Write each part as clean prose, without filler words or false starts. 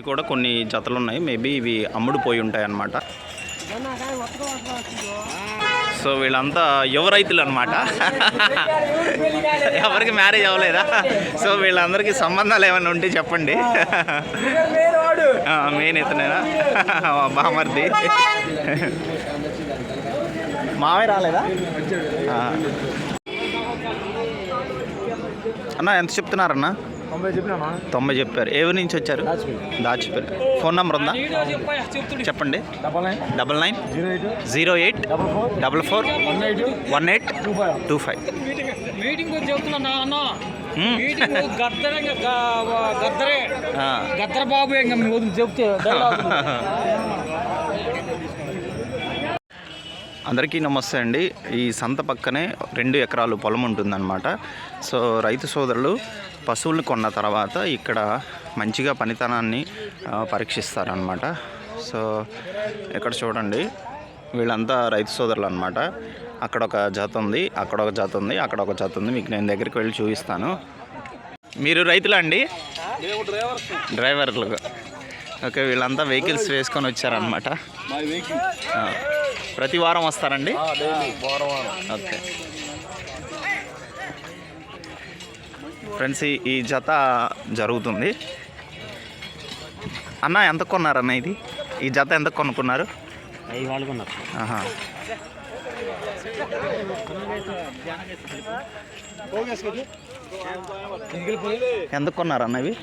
కూడా కొన్ని జతలు ఉన్నాయి, మేబీ ఇవి అమ్ముడు పోయి ఉంటాయి అన్నమాట. సో వీళ్ళంతా యువ రైతులు అనమాట, ఎవరికి మ్యారేజ్ అవ్వలేదా? సో వీళ్ళందరికీ సంబంధాలు ఏమైనా ఉంటే చెప్పండి. మెయిన్ ఇతనేనా బామర్ది? మావే రాలేదా అన్న? ఎంత చెప్తున్నారన్నా? 90 చెప్పారు. ఏ ఊరి నుంచి వచ్చారు? దాచిపల్లి. ఫోన్ నెంబర్ ఉందా? చెప్పండి. 9908441825. అందరికీ నమస్తే అండి. ఈ సంత పక్కనే 2 ఎకరాలు పొలం ఉంటుందన్నమాట. సో రైతు సోదరులు పశువులను కొన్న తర్వాత ఇక్కడ మంచిగా పనితనాన్ని పరీక్షిస్తారనమాట. సో ఇక్కడ చూడండి, వీళ్ళంతా రైతు సోదరులు అనమాట. అక్కడ ఒక జత ఉంది, అక్కడ ఒక జత ఉంది, అక్కడ ఒక జత ఉంది. మీకు నేను దగ్గరికి వెళ్ళి చూపిస్తాను. మీరు రైతులా అండి? డ్రైవర్లు. ఓకే, వీళ్ళంతా వెహికల్స్ వేసుకొని వచ్చారనమాట. ప్రతి వారం వస్తారండి? ఓకే ఫ్రెండ్స్, ఈ జత జరుగుతుంది. అన్న ఎంత కొన్నారన్న ఇది? ఈ జత ఎంత కొనుక్కున్నారు? 5 వాళ్ళు కొన్నారు. ఎంత కొన్నారన్న ఇవి?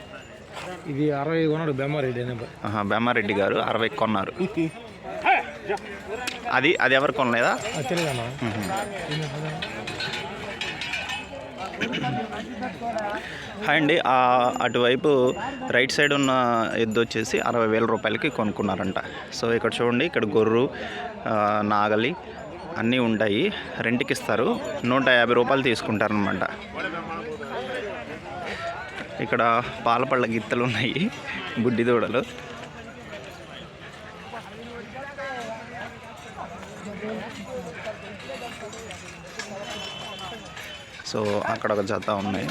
ఇది 60 కొన్నాడు బెమ్మారెడ్డి. బెమ్మారెడ్డి గారు 60 కొన్నారు. అది ఎవరు కొనలేదా? హాయ్ అండి. అటువైపు రైట్ సైడ్ ఉన్న ఎద్దు వచ్చేసి 60,000 రూపాయలకి కొనుక్కున్నారంట. సో ఇక్కడ చూడండి, ఇక్కడ గొర్రు, నాగలి అన్నీ ఉంటాయి, రెంట్కి ఇస్తారు. 150 రూపాయలు తీసుకుంటారనమాట. ఇక్కడ పాలపళ్ళ గిత్తలు ఉన్నాయి, బుడ్డి దూడలు. సో అక్కడ ఒక జత ఉన్నాయి.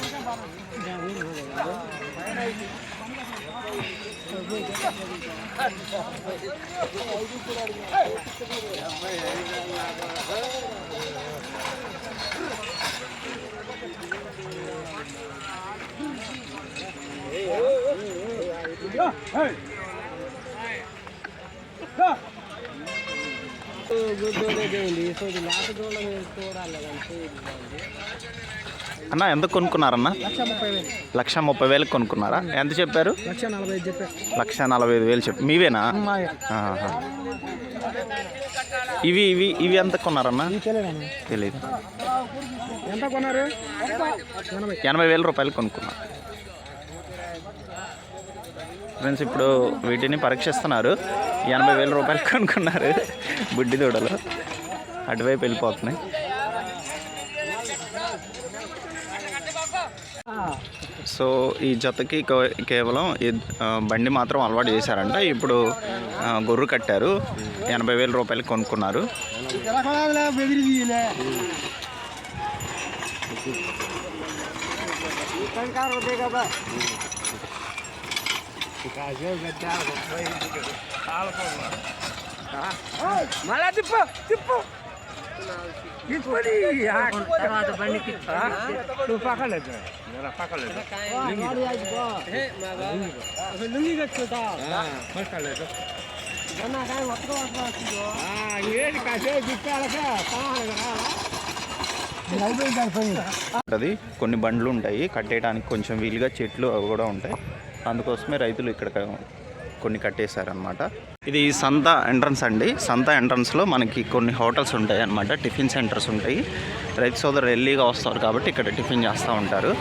అన్న ఎంత కొనుక్కున్నారన్న? 1,30,000 కొనుక్కున్నారా? ఎంత చెప్పారు? 1,45,000 చెప్పి. మీవేనా? ఇవి ఇవి ఇవి ఎంత కొన్నారన్న? తెలియదు. 80,000 రూపాయలు కొనుక్కున్నారు ఫ్రెండ్స్. ఇప్పుడు వీటిని పరీక్షిస్తున్నారు. 80,000 రూపాయలు కొనుక్కున్నారు బుడ్డి దూడలు. అటువైపు వెళ్ళిపోతున్నాయి. సో ఈ జతకి కేవలం బండి మాత్రం అలవాటు చేశారంట. ఇప్పుడు గొర్రు కట్టారు, 80,000 రూపాయలు కొనుక్కున్నారు. అది కొన్ని బండ్లు ఉంటాయి కట్టేయడానికి, కొంచెం వీలుగా చెట్లు అవి కూడా ఉంటాయి. అందుకోసమే రైతులు ఇక్కడ కొన్ని కట్టేశారనమాట. ఇది సంత ఎంట్రన్స్ అండి. సంత ఎంట్రన్స్లో మనకి కొన్ని హోటల్స్ ఉంటాయి అన్నమాట, టిఫిన్ సెంటర్స్ ఉంటాయి. రైతు సోదరులు ఎర్లీగా వస్తారు కాబట్టి ఇక్కడ టిఫిన్ చేస్తూ ఉంటారు.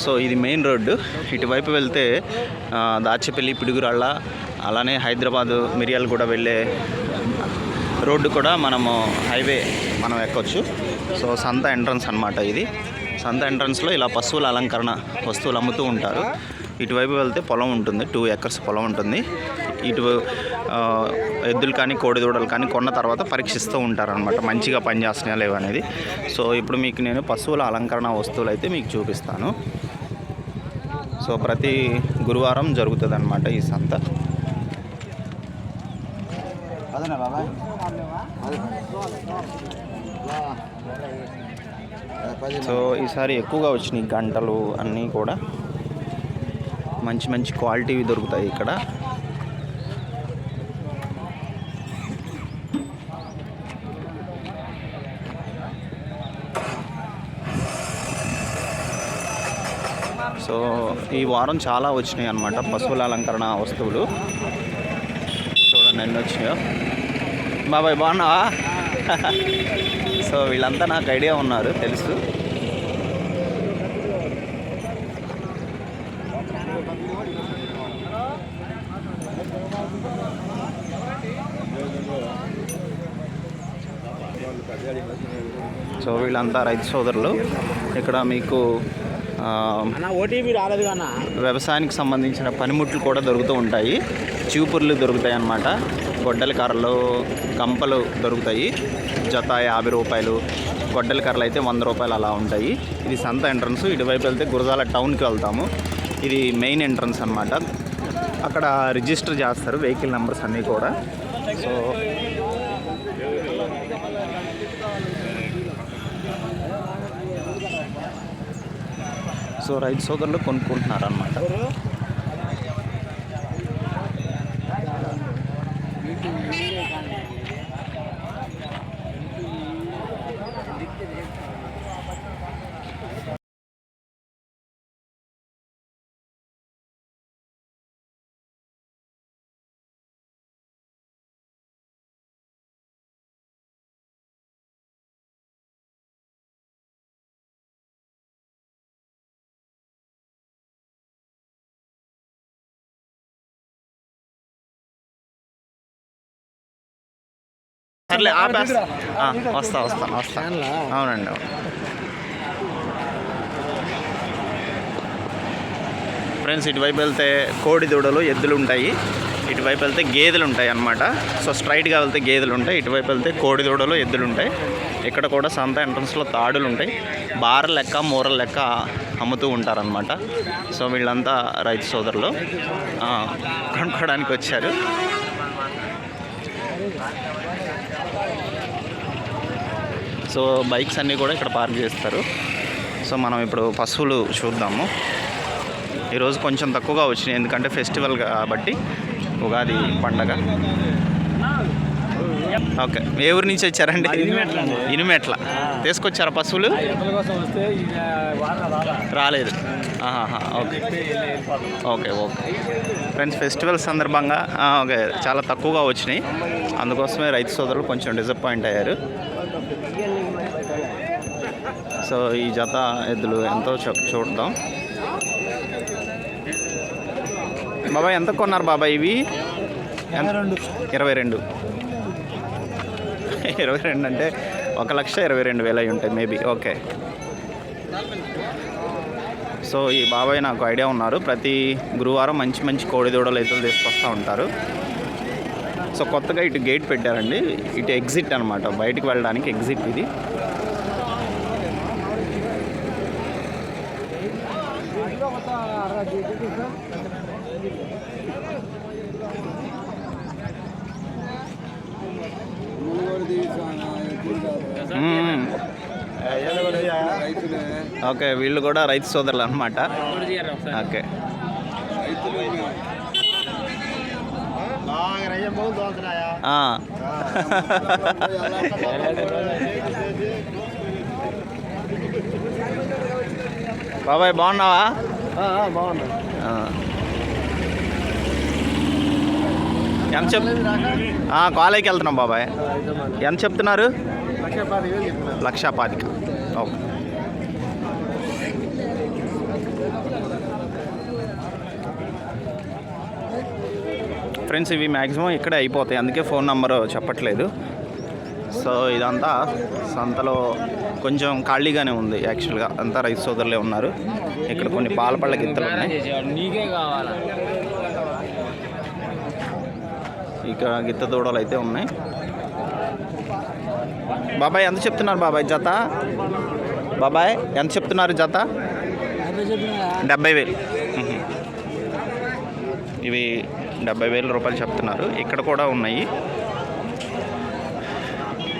సో ఇది మెయిన్ రోడ్డు. ఇటువైపు వెళ్తే దాచేపల్లి, పిడుగురాళ్ళ, అలానే హైదరాబాదు, మిర్యాలగూడ వెళ్ళే రోడ్డు కూడా మనము హైవే మనం ఎక్కొచ్చు. సో సంత ఎంట్రన్స్ అన్నమాట ఇది. సంత ఎంట్రన్స్లో ఇలా పశువుల అలంకరణ వస్తువులు అమ్ముతూ ఉంటారు. ఇటువైపు వెళ్తే పొలం ఉంటుంది, 2 ఎకర్స్ పొలం ఉంటుంది. ఇటు ఎద్దులు కానీ కోడిదూడలు కానీ కొన్న తర్వాత పరీక్షిస్తూ ఉంటారనమాట, మంచిగా పనిచేస్తున్నాయా లేవు అనేది. సో ఇప్పుడు మీకు నేను పశువుల అలంకరణ వస్తువులు అయితే మీకు చూపిస్తాను. సో ప్రతి గురువారం జరుగుతుంది అన్నమాట ఈ సంత. సో ఈసారి ఎక్కువగా వచ్చినాయి గంటలు అన్నీ కూడా మంచి మంచి క్వాలిటీవి దొరుకుతాయి ఇక్కడ. సో ఈ వారం చాలా వచ్చినాయి అన్నమాట పశువుల అలంకరణ వస్తువులు. చూడండి ఎన్ని వచ్చినాయో. బాబాయ్ బాగున్నావా? సో వీళ్ళంతా నాకు ఐడియా ఉన్నారు, తెలుసు. సో వీళ్ళంతా రైతు సోదరులు. ఇక్కడ మీకు వ్యవసాయానికి సంబంధించిన పనిముట్లు కూడా దొరుకుతూ ఉంటాయి. చీపుర్లు దొరుకుతాయి అన్నమాట. గొడ్డలి కర్రలు, కంపలు దొరుకుతాయి. జత 50 రూపాయలు, గొడ్డలి కర్రలు అయితే 100 రూపాయలు అలా ఉంటాయి. ఇది సంత ఎంట్రన్స్. ఇటువైపు వెళ్తే గురజాల టౌన్కి వెళ్తాము. ఇది మెయిన్ ఎంట్రన్స్ అన్నమాట. అక్కడ రిజిస్టర్ చేస్తారు వెహికల్ నెంబర్స్ అన్నీ కూడా. సో రైతు సోదరులు కొనుక్కుంటున్నారు అన్నమాట. సర్లే ఆపేస్తా. వస్తా. అవునండి, అవును. ఫ్రెండ్స్, ఇటువైపు వెళ్తే కోడి దూడలు, ఎద్దులు ఉంటాయి. ఇటువైపు వెళ్తే గేదెలు ఉంటాయి అన్నమాట. సో స్ట్రైట్గా వెళ్తే గేదెలు ఉంటాయి, ఇటువైపు వెళ్తే కోడి దూడలు, ఎద్దులు ఉంటాయి. ఇక్కడ కూడా సంత ఎంట్రన్స్లో తాడులు ఉంటాయి. బార లెక్క, మూరల లెక్క అమ్ముతూ ఉంటారనమాట. సో వీళ్ళంతా రైతు సోదరులు కొనుక్కోవడానికి వచ్చారు. సో బైక్స్ అన్నీ కూడా ఇక్కడ పార్క్ చేస్తారు. సో మనం ఇప్పుడు పశువులు చూద్దాము. ఈరోజు కొంచెం తక్కువగా వచ్చినాయి, ఎందుకంటే ఫెస్టివల్ కాబట్టి, ఉగాది పండగ. ఓకే, ఏ ఊరి నుంచి వచ్చారండి? ఇనుమెట్ల. తీసుకొచ్చారా పశువులు? రాలేదు. ఓకే. ఫ్రెండ్స్, ఫెస్టివల్ సందర్భంగా ఓకే చాలా తక్కువగా వచ్చినాయి. అందుకోసమే రైతు సోదరులు కొంచెం డిసప్పాయింట్ అయ్యారు. సో ఈ జత ఎద్దులు ఎంతో చూద్దాం. బాబాయ్ ఎంత కొన్నారు బాబాయ్ ఇవి? 22. 22 అంటే 1,22,000 అయి ఉంటాయి మేబీ. ఓకే. సో ఈ బాబాయ్ నాకు ఐడియా ఉన్నారు. ప్రతి గురువారం మంచి మంచి కోడి దూడలు అయితే తీసుకొస్తూ ఉంటారు. సో కొత్తగా ఇటు గేట్ పెట్టారండి. ఇటు ఎగ్జిట్ అనమాట, బయటికి వెళ్ళడానికి ఎగ్జిట్ ఇది. ఓకే, వీళ్ళు కూడా రైతు సోదరులు అన్నమాట. ఓకే. బాబాయ్ బాగున్నావా? బాగున్నా. ఎంత కాలేజీకి వెళ్తున్నాం బాబాయ్. ఎంత చెప్తున్నారు? 1,25,000. ఓకే. ఫ్రెండ్స్, ఇవి మ్యాక్సిమం ఇక్కడే అయిపోతాయి, అందుకే ఫోన్ నెంబర్ చెప్పట్లేదు. సో ఇదంతా సంతలో కొంచెం ఖాళీగానే ఉంది యాక్చువల్గా. అంతా రైతు సోదరులే ఉన్నారు. ఇక్కడ కొన్ని పాలపళ్ళ గిత్తలు ఉన్నాయి. ఇక్కడ గిత్త దూడలు అయితే ఉన్నాయి. బాబాయ్ ఎంత చెప్తున్నారు బాబాయ్ జత? బాబాయ్ ఎంత చెప్తున్నారు జత? 70,000. ఇవి 70,000 రూపాయలు చెప్తున్నారు. ఇక్కడ కూడా ఉన్నాయి.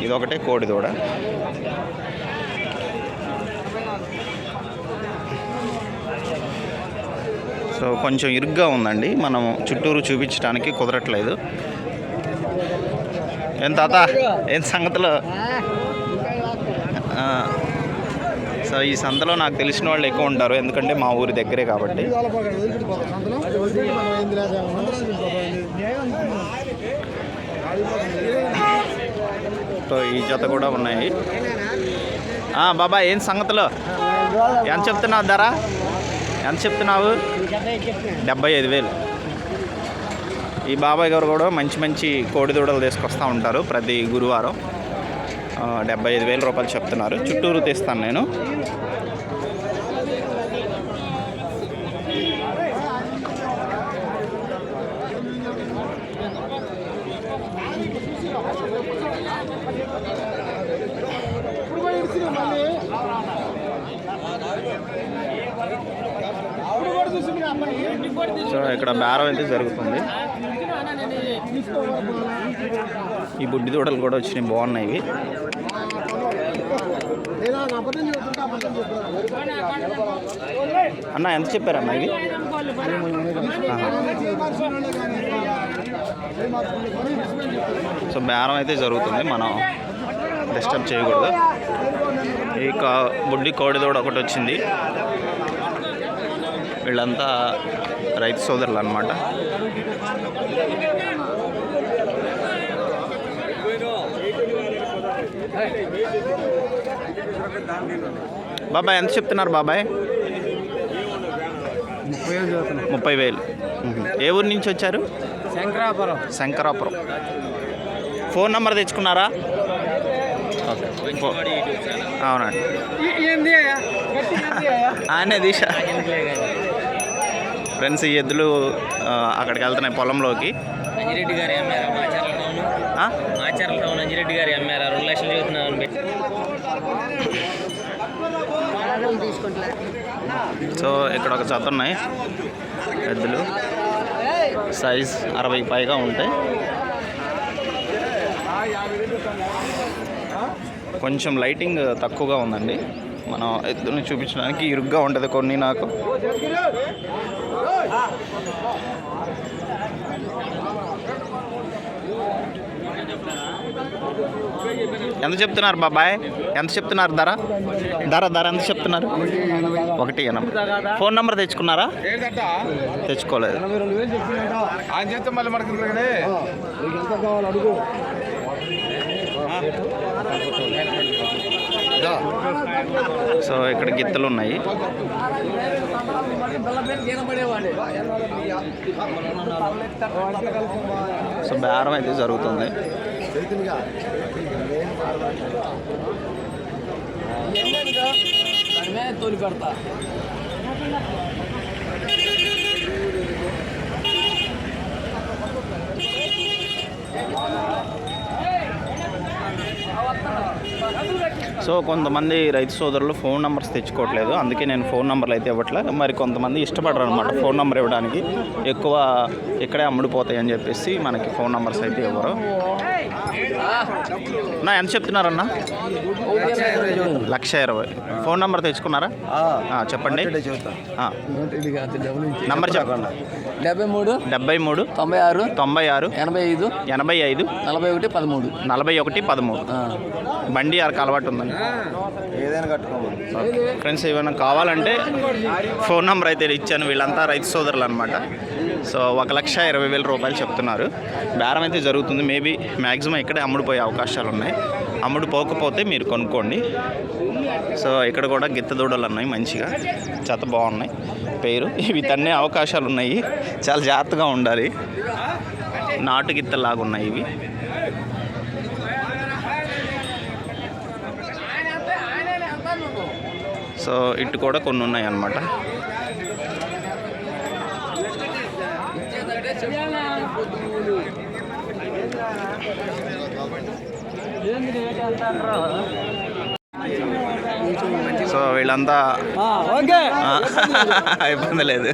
ఇదొకటే కోడి దూడ. సో కొంచెం ఇరుగ్గా ఉందండి, మనం చుట్టూరు చూపించడానికి కుదరట్లేదు. ఏం తాత, ఏం సంగతిలో? సో ఈ సంతలో నాకు తెలిసిన వాళ్ళు ఎక్కువ ఉంటారు, ఎందుకంటే మా ఊరి దగ్గరే కాబట్టి. సో ఈ జత కూడా ఉన్నాయి. బాబా ఏం సంగతిలో? ఎంత చెప్తున్నావు ధర? ఎంత చెప్తున్నావు? 75,000. ఈ బాబాయ్ గారు కూడా మంచి మంచి కోడి దూడలు తీసుకొస్తూ ఉంటారు ప్రతి గురువారం. 75,000 రూపాయలు చెప్తున్నారు. చుట్టూరు తీస్తాను నేను. సో ఇక్కడ బేరం అయితే జరుగుతుంది. ఈ బుడ్డి దూడలు కూడా వచ్చినాయి, బాగున్నాయి ఇవి. అన్న ఎంత చెప్పారన్న ఇవి? సో బేరం అయితే జరుగుతుంది, మనం డిస్టర్బ్ చేయకూడదు. ఈ బుడ్డి కోడి దూడ ఒకటి వచ్చింది. వీళ్ళంతా రైతు సోదరులు అన్నమాట. బాబాయ్ ఎంత చెప్తున్నారు బాబాయ్? 30,000. ఏ ఊరి నుంచి వచ్చారు? శంకరాపురం. ఫోన్ నెంబర్ తెచ్చుకున్నారా? అవునండి, ఆయనే దీశ. ఫ్రెండ్స్, ఈ ఎద్దులు అక్కడికి వెళ్తున్నాయి పొలంలోకి. అంజిరెడ్డి గారు అమ్మారా? మాచర్ల టౌన్ అంజిరెడ్డి గారు అమ్మారా? 2 లక్షలు చదువుతున్నాను. సో ఇక్కడ ఒక జత ఉన్నాయి ఎద్దులు, సైజ్ 60 పైగా ఉంటాయి. కొంచెం లైటింగ్ తక్కువగా ఉందండి, మనం ఎద్దుల్ని చూపించడానికి ఇరుగ్గా ఉంటుంది కొన్ని. నాకు ఎంత చెప్తున్నారు బాబాయ్? ఎంత చెప్తున్నారు ధర? ఎంత చెప్తున్నారు? 180. ఫోన్ నెంబర్ తెచ్చుకున్నారా? తెచ్చుకోలేదు. సో ఇక్కడ గిత్తలు ఉన్నాయి. సో బేరం అయితే జరుగుతుంది. తోలి పెడతా. సో కొంతమంది రైతు సోదరులు ఫోన్ నెంబర్స్ తెచ్చుకోవట్లేదు, అందుకే నేను ఫోన్ నెంబర్లు అయితే ఇవ్వట్లేదు. మరి కొంతమంది ఇష్టపడరు అనమాట ఫోన్ నెంబర్ ఇవ్వడానికి, ఎక్కువ ఇక్కడే అమ్ముడిపోతాయి అని చెప్పేసి మనకి ఫోన్ నెంబర్స్ అయితే ఇవ్వరు. నా ఎంత చెప్తున్నారన్నా? 1,20,000. ఫోన్ నెంబర్ తెచ్చుకున్నారా? చెప్పండి. నంబర్ చెప్పండి. 73 96 96 85 85 41 13. బండి ఆർക്ക് అలవాటు ఉందండి, ఏదైనా కట్టుకోవాలి. ఫ్రెండ్స్, ఏమైనా కావాలంటే ఫోన్ నెంబర్ అయితే ఇచ్చాను. వీళ్ళంతా రైతు సోదరులు అనమాట. సో 1,20,000 రూపాయలు చెప్తున్నారు. బేరం అయితే జరుగుతుంది. మేబీ మ్యాక్సిమం ఇక్కడే అమ్ముడిపోయే అవకాశాలు ఉన్నాయి. అమ్ముడుపోకపోతే మీరు కొనుక్కోండి. సో ఇక్కడ కూడా గిత్త దూడలు ఉన్నాయి, మంచిగా జత బాగున్నాయి. పేరు ఇవి తన్నే అవకాశాలు ఉన్నాయి, చాలా జాగ్రత్తగా ఉండాలి. నాటు గిత్తలాగా ఉన్నాయి ఇవి. సో ఇటు కూడా కొన్ని ఉన్నాయి అన్నమాట. సో వీళ్ళంతా ఇబ్బంది లేదు.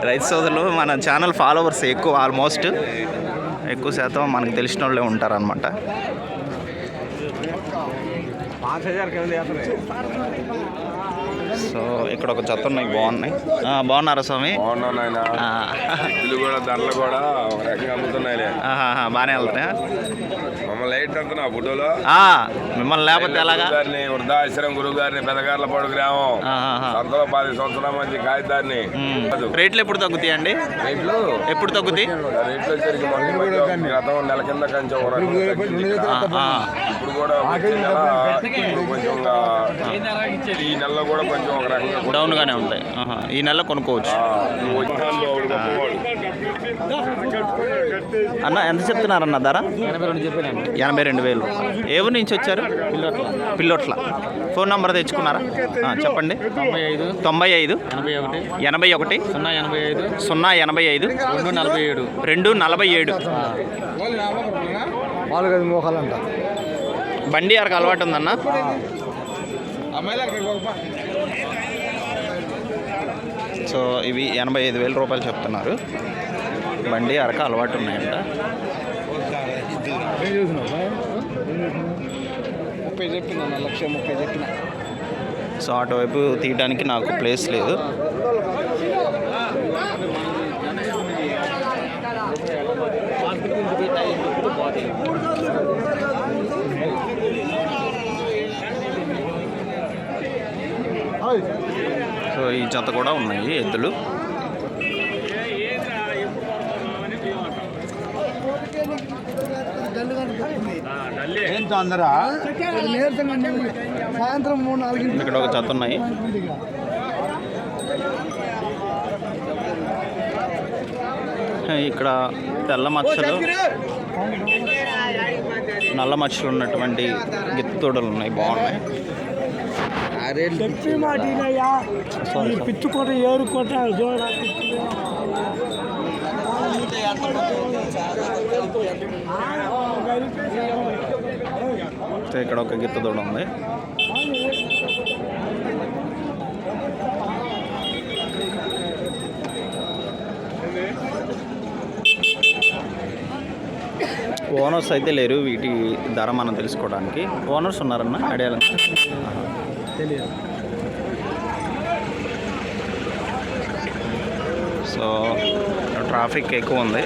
రైతు సోదరులు మన ఛానల్ ఫాలోవర్స్ ఎక్కువ, ఆల్మోస్ట్ ఎక్కువ శాతం మనకు తెలిసిన వాళ్ళే ఉంటారనమాట. సో ఇక్కడ ఒక జత ఉన్నాయి, బాగున్నాయి. బాగున్నారా స్వామి? ధరలు కూడా ఒక రకంగా అమ్ముతున్నాయి. బాగానే వెళ్తున్నాయా? మమ్మల్ని లైట్ అంటున్నా ఫోటోలో మిమ్మల్ని లేకపోతే ఎలాగా? వృద్ధాశ్రమం గురువు గారిని పెదగార్లపాడు గ్రామం సంతలో 10 సంవత్సరాల మధ్య కాగితాన్ని. రేట్లు ఎప్పుడు తగ్గుతాయండి? రేట్లు ఎప్పుడు తగ్గుతాయి? రేట్లు వచ్చేసరికి గతం నెల కింద కొంచెం ఇప్పుడు కూడా కొంచెం ఈ నెలలో కూడా కొంచెం ఒక రకంగా డౌన్ గానే ఉంటాయి. ఈ నెల కొనుక్కోవచ్చు. అన్న ఎంత చెప్తున్నారన్న ధర? 82,000. ఏ ఊరు నుంచి వచ్చారు? పిల్లోట్ల. ఫోన్ నెంబర్ తెచ్చుకున్నారా? చెప్పండి. 95 81 085 247. బండి అరకు అలవాటు ఉందన్న? సో ఇవి 85,000 రూపాయలు చెప్తున్నారు. బండి అరక అలవాటు ఉన్నాయంట. సో అటువైపు తీయడానికి నాకు ప్లేస్ లేదు. సో ఈ జత కూడా ఉన్నాయి ఎద్దులు. సాయంత్రం 3-4 ఇక్కడ ఒక జత ఉన్నాయి. ఇక్కడ తెల్ల మచ్చలు, నల్ల మచ్చలు ఉన్నటువంటి గిత్తూడలు ఉన్నాయి, బాగున్నాయి. పిచ్చుకోట ఏరుకోట ఇక్కడ ఒక గిత్త దూడ ఉంది. ఓనర్స్ అయితే లేరు వీటి ధర మనం తెలుసుకోవడానికి. ఓనర్స్ ఉన్నారన్న అడియాలి తెలియదు. సో ట్రాఫిక్ ఎక్కువ ఉంది.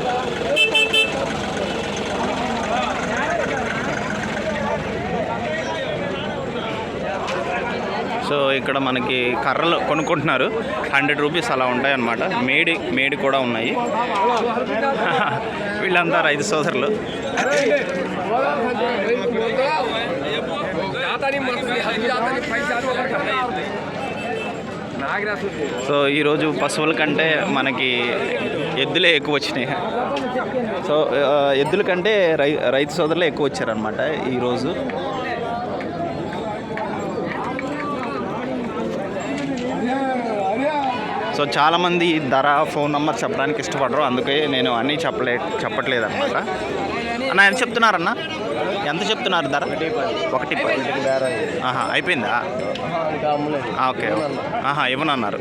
సో ఇక్కడ మనకి కర్రలు కొనుక్కుంటున్నారు. 100 రూపీస్ అలా ఉంటాయి అన్నమాట. మేడి కూడా ఉన్నాయి. వీళ్ళంతా రైతు సోదరులు. సో ఈరోజు పశువుల కంటే మనకి ఎద్దులే ఎక్కువ వచ్చినాయి. సో ఎద్దుల కంటే రైతు సోదరులే ఎక్కువ వచ్చారనమాట ఈరోజు. సో చాలామంది ధర, ఫోన్ నెంబర్ చెప్పడానికి ఇష్టపడరు, అందుకే నేను అన్నీ చెప్పట్లేదు అనమాట. అన్న ఎంత చెప్తున్నారన్న? ఎంత చెప్తున్నారు ధర? 110. అయిపోయిందా? ఓకే. ఇవ్వనన్నారు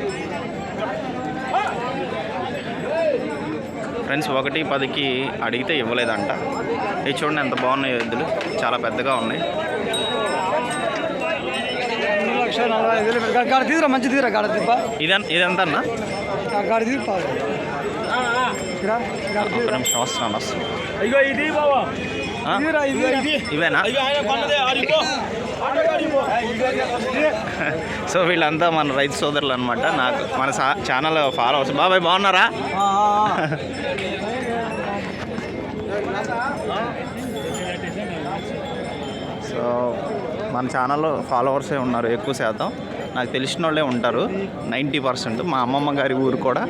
ఫ్రెండ్స్. 110కి అడిగితే ఇవ్వలేదంట. ఇది చూడండి ఎంత బాగున్నాయి ఎద్దులు, చాలా పెద్దగా ఉన్నాయి. ఇదంతా అన్న ఇవేనా? సో వీళ్ళంతా మన రైతు సోదరులు అనమాట. నాకు మన ఛానల్ ఫాలోవర్స్. బాబాయ్ బాగున్నారా? సో మన ఛానల్లో ఫాలోవర్సే ఉన్నారు ఎక్కువ శాతం. నాకు తెలిసిన వాళ్ళే ఉంటారు 90%. మా అమ్మమ్మ గారి ఊరు కూడా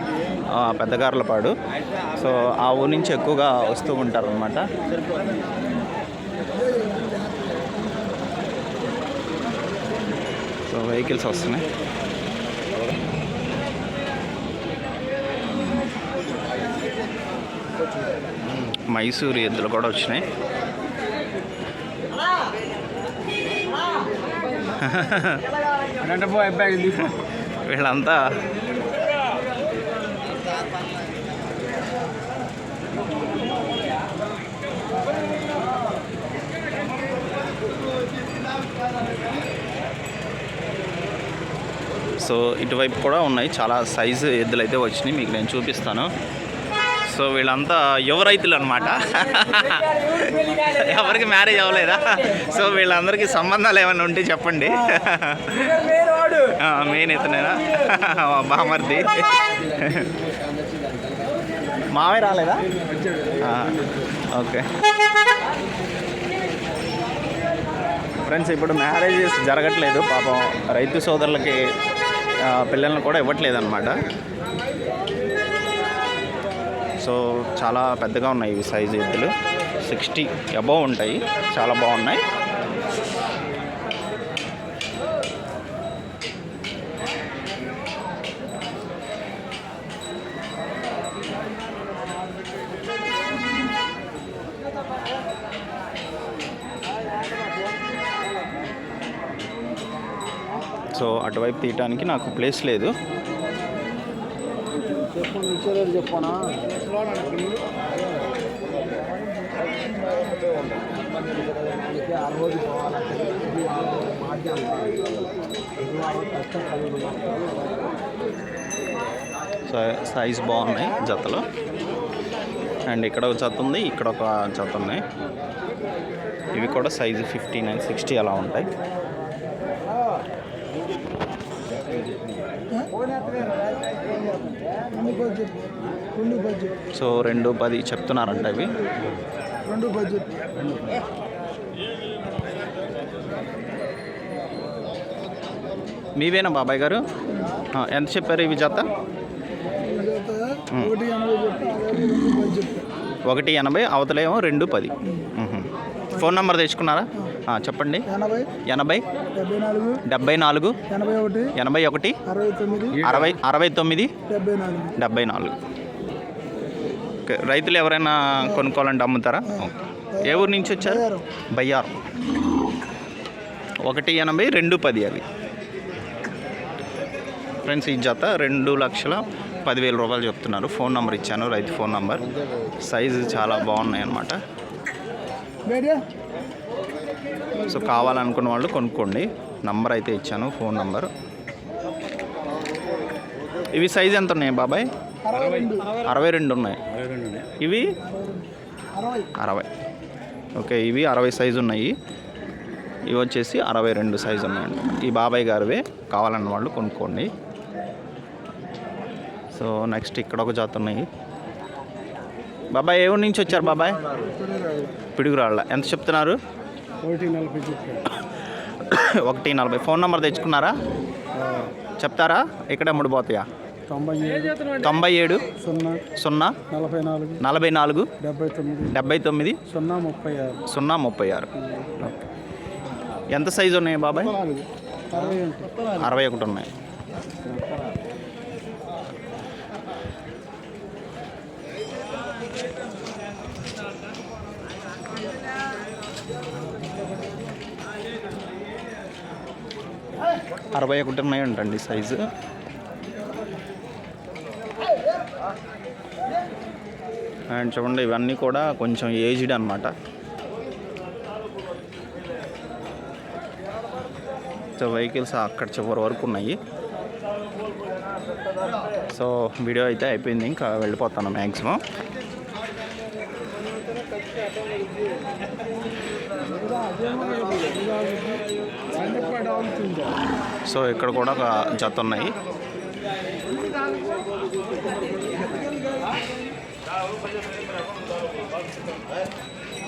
పెద్దగార్లపాడు. సో ఆ ఊరు నుంచి ఎక్కువగా వస్తూ ఉంటారు అన్నమాట. సో వెహికల్స్ వస్తున్నాయి. మైసూరు ఎద్దులు కూడా వచ్చినాయి. వీళ్ళంతా సో ఇటువైపు కూడా ఉన్నాయి చాలా సైజు ఎద్దులు అయితే వచ్చినాయి, మీకు నేను చూపిస్తాను. సో వీళ్ళంతా యువ రైతులు అనమాట, ఎవరికి మ్యారేజ్ అవ్వలేదా? సో వీళ్ళందరికీ సంబంధాలు ఏమైనా ఉంటే చెప్పండి. మెయిన్ ఇతనేనా బామర్ది? మావే రాలేదా? ఓకే ఫ్రెండ్స్, ఇప్పుడు మ్యారేజెస్ జరగట్లేదు పాపం, రైతు సోదరులకి పిల్లల్ని కూడా ఇవ్వట్లేదు అనమాట. సో చాలా పెద్దగా ఉన్నాయి ఇవి సైజు ఎద్దులు, 60 అబోవ్ ఉంటాయి, చాలా బాగున్నాయి. సో అటువైపు తీయటానికి నాకు ప్లేస్ లేదు. చెప్పనా సైజ్ బాగున్నాయి జతలు. అండ్ ఇక్కడ ఒక జత ఉంది, ఇక్కడ ఒక జత ఉన్నాయి. ఇవి కూడా సైజు 59, 60 అలా ఉంటాయి. సో 210 చెప్తున్నారంట ఇవి. మీవేనా బాబాయ్ గారు? ఎంత చెప్పారు ఇవి జత? 180, అవతలేమో 210. ఫోన్ నెంబర్ తెచ్చుకున్నారా? చెప్పండి. 80 74 81 69 74. ఓకే, రైతులు ఎవరైనా కొనుక్కోవాలంటే అమ్ముతారా? ఏ ఊరు నుంచి వచ్చారు? బయ్యారు. 180 210 అవి. ఫ్రెండ్స్, ఈ జత 2,10,000 రూపాయలు చెప్తున్నారు. ఫోన్ నెంబర్ ఇచ్చాను, రైతు ఫోన్ నెంబర్. సైజు చాలా బాగున్నాయి అన్నమాట. సో కావాలనుకున్న వాళ్ళు కొనుక్కోండి. నంబర్ అయితే ఇచ్చాను, ఫోన్ నంబర్. ఇవి సైజు ఎంత ఉన్నాయి బాబాయ్? 62 ఉన్నాయి. ఇవి 60. ఓకే, ఇవి 60 సైజు ఉన్నాయి. ఇవి వచ్చేసి 62 సైజు ఉన్నాయండి. ఈ బాబాయ్ గారివే, కావాలన్న వాళ్ళు కొనుక్కోండి. సో నెక్స్ట్ ఇక్కడ ఒక జాత ఉన్నాయి. బాబాయ్ ఏ ఊరి నుంచి వచ్చారు బాబాయ్? పిడుగురాళ్ళ. ఎంత చెప్తున్నారు? 140. ఫోన్ నెంబర్ తెచ్చుకున్నారా? చెప్తారా? ఇక్కడే ముడిపోతాయా? 97 0 44 79 036. ఎంత సైజు ఉన్నాయి బాబాయ్? 61 ఉన్నాయి. అరవై 61 ఉన్నాయంటండి సైజు. అండ్ చూడండి, ఇవన్నీ కూడా కొంచెం ఏజ్డ్ అనమాట. సో వెహికల్స్ అక్కడ చివరి వరకు ఉన్నాయి. సో వీడియో అయితే అయిపోయింది, ఇంకా వెళ్ళిపోతాను మ్యాక్సిమం. సో ఇక్కడ కూడా ఒక జత ఉన్నాయి.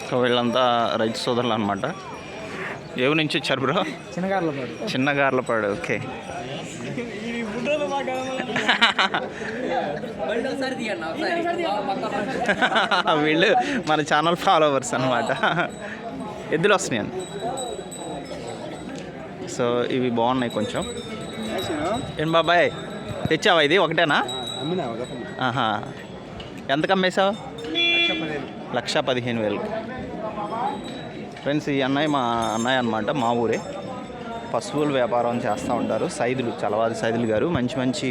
సో వీళ్ళంతా రైతు సోదరులు అనమాట. ఏవి నుంచి వచ్చారు బ్రో? చిన్నగార్లపాడు. ఓకే, వీళ్ళు మన ఛానల్ ఫాలోవర్స్ అనమాట. ఎద్దులు వస్తున్నాయండి. సో ఇవి బాగున్నాయి కొంచెం. ఏం బాబాయ్ తెచ్చావా? ఇది ఒకటేనా? ఎంతకు అమ్మేశావు? 1,15,000. ఫ్రెండ్స్, ఈ అన్నయ్య మా అన్నయ్య అనమాట, మా ఊరే. పశువుల వ్యాపారం చేస్తూ ఉంటారు. సైదులు చలవాది సైదులు గారు మంచి మంచి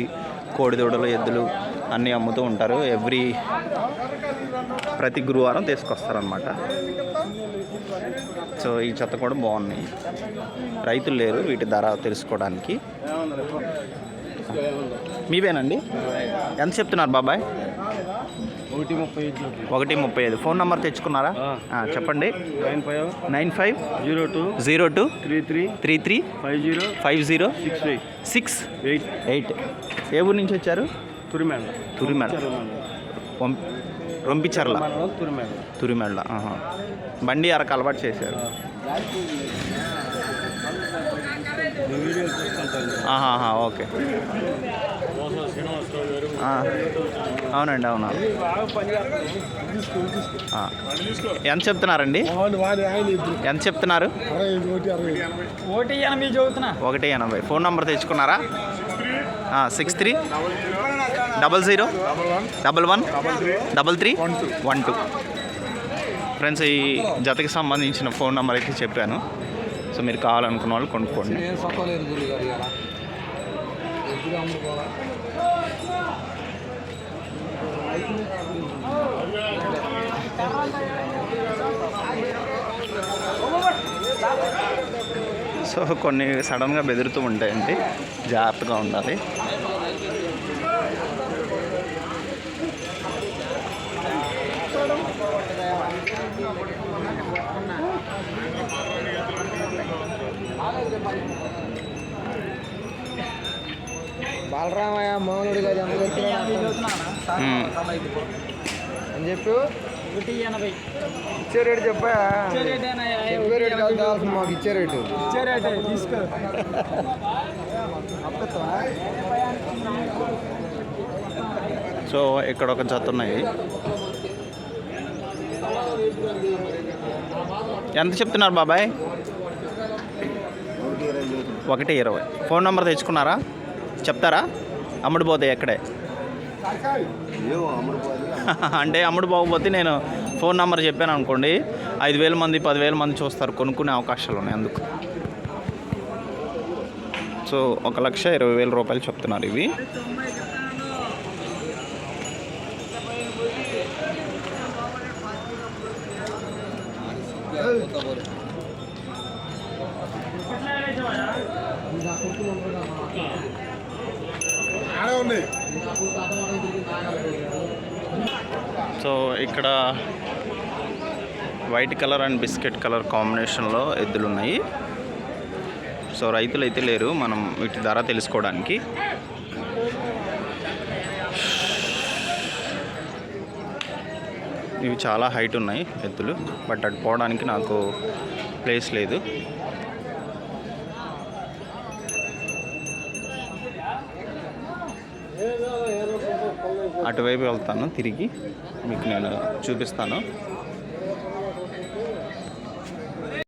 కోడిదూడలు ఎద్దులు అన్నీ అమ్ముతూ ఉంటారు. ప్రతి గురువారం తీసుకొస్తారనమాట. సో ఈ చెత్త కూడా బాగున్నాయి. రైతులు లేరు వీటి ధర తెలుసుకోవడానికి. మీవేనండి? ఎంత చెప్తున్నారు బాబాయ్? 1:35. ఫోన్ నెంబర్ తెచ్చుకున్నారా? చెప్పండి. 950233505068. ఏ ఊరు నుంచి వచ్చారు? తురిమెళ్ళ. రొంపిచర్ల. తురిమెళ్ళ. బండి అరకు అలవాటు చేశారు. ఓకే. అవునండి, అవునా. ఎంత చెప్తున్నారండి? ఎంత చెప్తున్నారు? 1:80. Phone number తెచ్చుకున్నారా? 6300113312. ఫ్రెండ్స్, ఈ జతకి సంబంధించిన ఫోన్ నెంబర్ అయితే చెప్పాను. సో మీరు కావాలనుకున్న వాళ్ళు కొనుక్కోండి. సో కొన్ని సడన్గా బెదురుతూ ఉంటాయండి, జాగ్రత్తగా ఉండాలి. బాలరామయ్య మౌనుడు కదా అని చెప్పు. 1:80. ఇచ్చే రేటు చెప్పా. చెప్పే రేటు కాదు, కావాల్సిన మాకు ఇచ్చే రేటు. తీసుకో. సో ఇక్కడ ఒక జత ఉన్నాయి. ఎంత చెప్తున్నారు బాబాయ్? 1:20. ఫోన్ నెంబర్ తెచ్చుకున్నారా? చెప్తారా? అమ్ముడుపోతాయి ఎక్కడే అంటే అమ్ముడు పోకపోతే నేను ఫోన్ నెంబర్ చెప్పాను అనుకోండి, 5,000 మంది 10,000 మంది చూస్తారు, కొనుక్కునే అవకాశాలు ఉన్నాయి అందుకు. సో 1,20,000 రూపాయలు చెప్తున్నారు ఇవి. సో ఇక్కడ white colour and biscuit colour కాంబినేషన్లో ఎద్దులు ఉన్నాయి. సో రైతులు అయితే లేరు మనం వీటి ధర తెలుసుకోవడానికి. ఇవి చాలా హైట్ ఉన్నాయి ఎద్దులు, బట్ అటు పోవడానికి నాకు ప్లేస్ లేదు. అటువైపు వెళ్తాను, తిరిగి మీకు నేను చూపిస్తాను.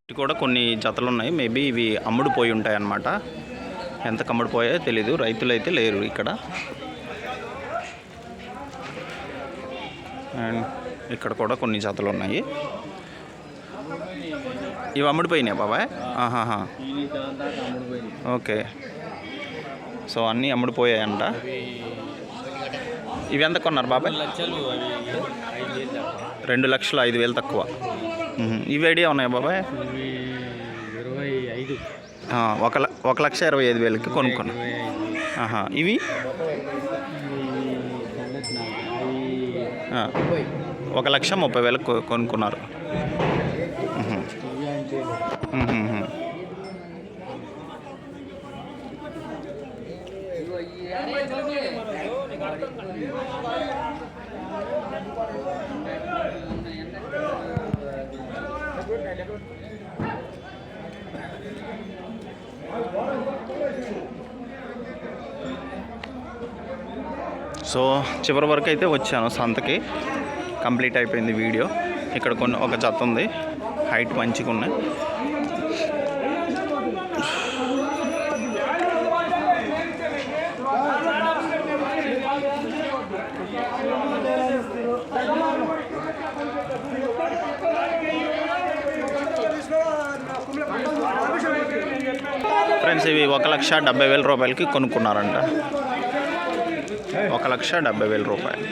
ఇటు కూడా కొన్ని జతలు ఉన్నాయి, మేబీ ఇవి అమ్ముడుపోయి ఉంటాయి అన్నమాట. ఎంత అమ్ముడుపోయాయో తెలీదు. రైతులు అయితే లేరు ఇక్కడ. అండ్ ఇక్కడ కూడా కొన్ని జతలు ఉన్నాయి. ఇవి అమ్ముడిపోయినాయి బాబాయ్? ఓకే. సో అన్నీ అమ్ముడిపోయాయంట. ఇవి ఎంత కొన్నారు బాబాయ్? 2,05,000 తక్కువ. ఇవి ఐడియా ఉన్నాయా బాబాయ్? 1,25,000కి కొనుక్కున్నా. ఇవి 1,30,000 కొనుక్కున్నారు. సో చివరి వరకు అయితే వచ్చాను సంతకి. కంప్లీట్ అయిపోయింది వీడియో. ఇక్కడ ఒక జత ఉంది, హైట్ మంచిగా ఉన్నాయి. ఫ్రెండ్స్ ఇవి 1,70,000 రూపాయలకి కొనుక్కున్నారంట. 1,70,000 రూపాయలు.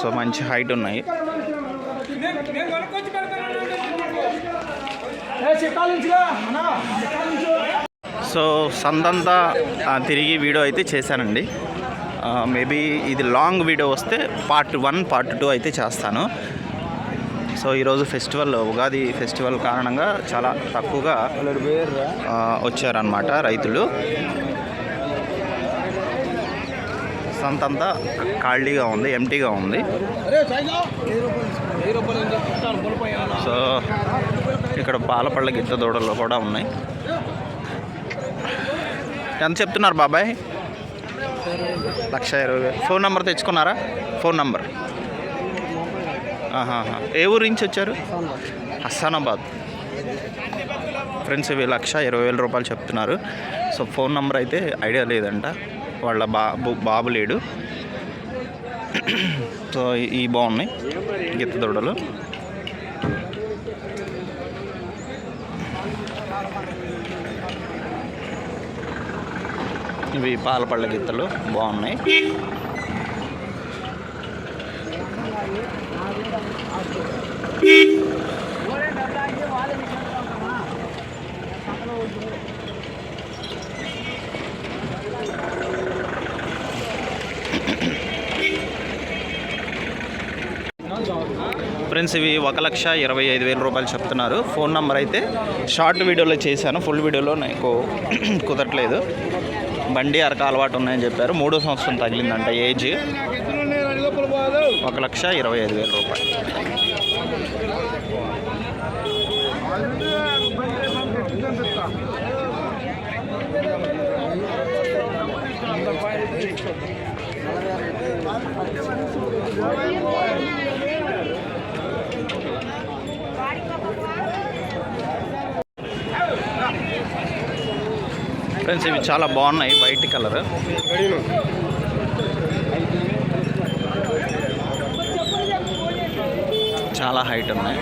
సో మంచి హైట్ ఉన్నాయి. సో సందంతా తిరిగి వీడియో అయితే చేశానండి. మేబీ ఇది లాంగ్ వీడియో వస్తే పార్ట్ 1 పార్ట్ 2 అయితే చేస్తాను. సో ఈరోజు ఫెస్టివల్, ఉగాది ఫెస్టివల్ కారణంగా చాలా తక్కువగా వచ్చారనమాట రైతులు. సంతంతా ఖాళీగా ఉంది, ఎంటీగా ఉంది. సో ఇక్కడ పాలపళ్ళ గిత్త దూడలు కూడా ఉన్నాయి. ఎంత చెప్తున్నారు బాబాయ్? 1,20,000. ఫోన్ నెంబర్ తెచ్చుకున్నారా? Phone number. ఏ ఊరు నుంచి వచ్చారు? హస్సానాబాద్. ఫ్రెండ్స్ ఇవి 1,20,000 రూపాయలు చెప్తున్నారు. సో ఫోన్ నెంబర్ అయితే ఐడియా లేదంట, వాళ్ళ బాబు లేడు. సో ఈ బాగున్నాయి గిత్త దూడలు. ఇవి పాలపళ్ళ గిత్తలు బాగున్నాయి. ఫ్రెండ్స్ ఇవి 1,25,000 రూపాయలు చెప్తున్నారు. ఫోన్ నెంబర్ అయితే షార్ట్ వీడియోలో చేశాను, ఫుల్ వీడియోలో నాకు కుదరట్లేదు. బండి అరక అలవాటు ఉన్నాయని చెప్పారు. 3వ సంవత్సరం తగిలిందంట ఏజ్. 1,25,000 రూపాయలు. ఫ్రెండ్స్ ఇవి చాలా బాగున్నాయి, వైట్ కలర్. చాలా హైట్ ఉన్నాయి.